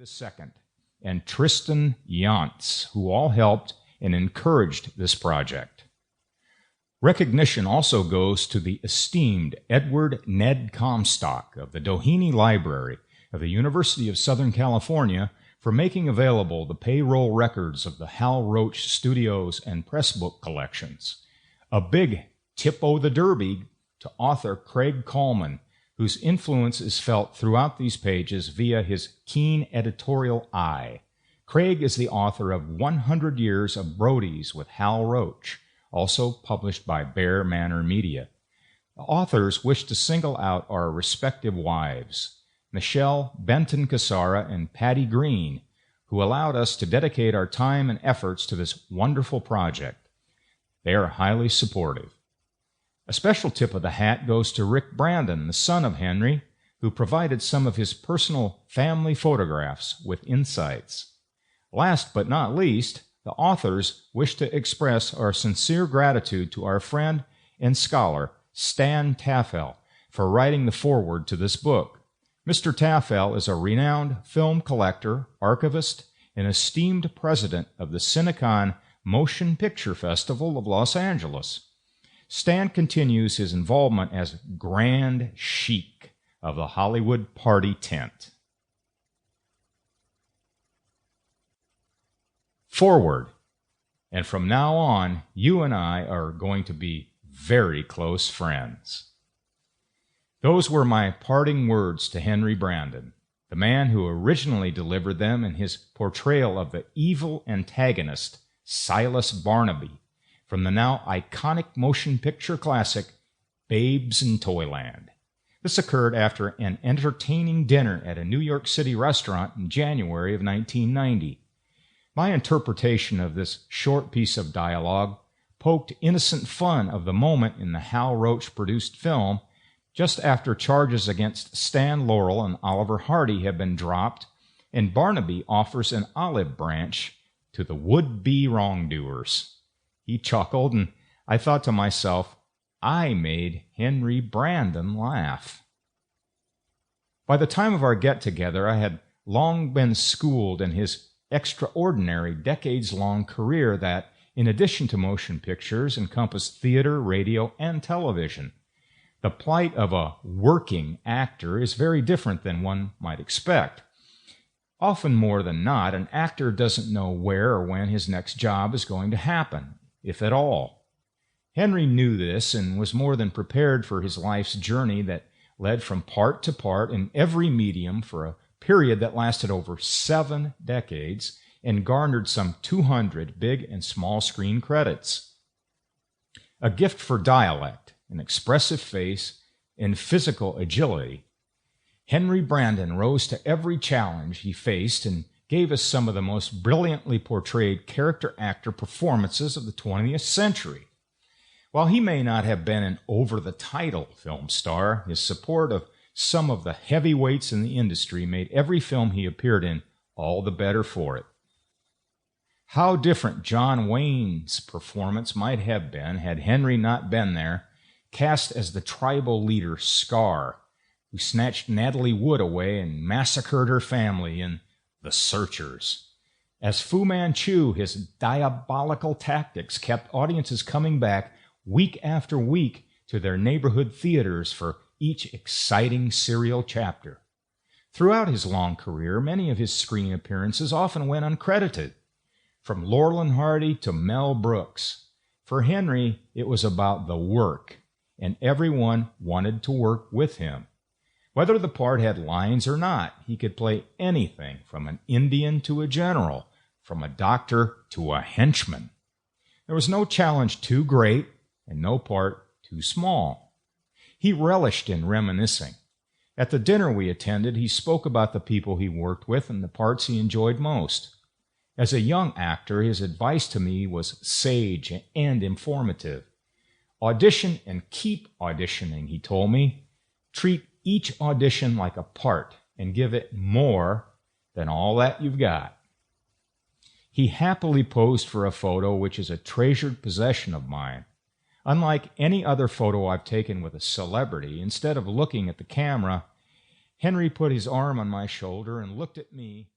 II and Tristan Yantz, who all helped and encouraged this project. Recognition also goes to the esteemed Edward Ned Comstock of the Doheny Library of the University of Southern California for making available the payroll records of the Hal Roach Studios and Pressbook collections. A big tip-o the derby to author Craig Coleman, whose influence is felt throughout these pages via his keen editorial eye. Craig is the author of 100 Years of Brodies with Hal Roach, also published by Bear Manor Media. The authors wish to single out our respective wives, Michelle Benton Cassara and Patty Green, who allowed us to dedicate our time and efforts to this wonderful project. They are highly supportive. A special tip of the hat goes to Rick Brandon, the son of Henry, who provided some of his personal family photographs with insights. Last but not least, the authors wish to express our sincere gratitude to our friend and scholar, Stan Taffel, for writing the foreword to this book. Mr. Taffel is a renowned film collector, archivist, and esteemed president of the Cinecon Motion Picture Festival of Los Angeles. Stan continues his involvement as Grand Sheik of the Hollywood Party Tent. Forward. And from now on, you and I are going to be very close friends. Those were my parting words to Henry Brandon, the man who originally delivered them in his portrayal of the evil antagonist, Silas Barnaby, from the now iconic motion picture classic, Babes in Toyland. This occurred after an entertaining dinner at a New York City restaurant in January of 1990. My interpretation of this short piece of dialogue poked innocent fun of the moment in the Hal Roach-produced film just after charges against Stan Laurel and Oliver Hardy have been dropped, and Barnaby offers an olive branch to the would-be wrongdoers. He chuckled, and I thought to myself, I made Henry Brandon laugh. By the time of our get-together, I had long been schooled in his extraordinary decades-long career that, in addition to motion pictures, encompassed theater, radio, and television. The plight of a working actor is very different than one might expect. Often more than not, an actor doesn't know where or when his next job is going to happen, if at all. Henry knew this and was more than prepared for his life's journey that led from part to part in every medium for a period that lasted over 7 decades and garnered some 200 big and small screen credits. A gift for dialect, an expressive face, and physical agility, Henry Brandon rose to every challenge he faced and gave us some of the most brilliantly portrayed character actor performances of the 20th century. While he may not have been an over-the-title film star, his support of some of the heavyweights in the industry made every film he appeared in all the better for it. How different John Wayne's performance might have been had Henry not been there, cast as the tribal leader Scar, who snatched Natalie Wood away and massacred her family in The Searchers. As Fu Manchu, his diabolical tactics kept audiences coming back week after week to their neighborhood theaters for each exciting serial chapter. Throughout his long career, many of his screen appearances often went uncredited, from Laurel Hardy to Mel Brooks. For Henry, it was about the work, and everyone wanted to work with him. Whether the part had lines or not, he could play anything from an Indian to a general, from a doctor to a henchman. There was no challenge too great and no part too small. He relished in reminiscing. At the dinner we attended, he spoke about the people he worked with and the parts he enjoyed most. As a young actor, his advice to me was sage and informative. Audition and keep auditioning, he told me. Treat each audition like a part and give it more than all that you've got. He happily posed for a photo which is a treasured possession of mine. Unlike any other photo I've taken with a celebrity, instead of looking at the camera, Henry put his arm on my shoulder and looked at me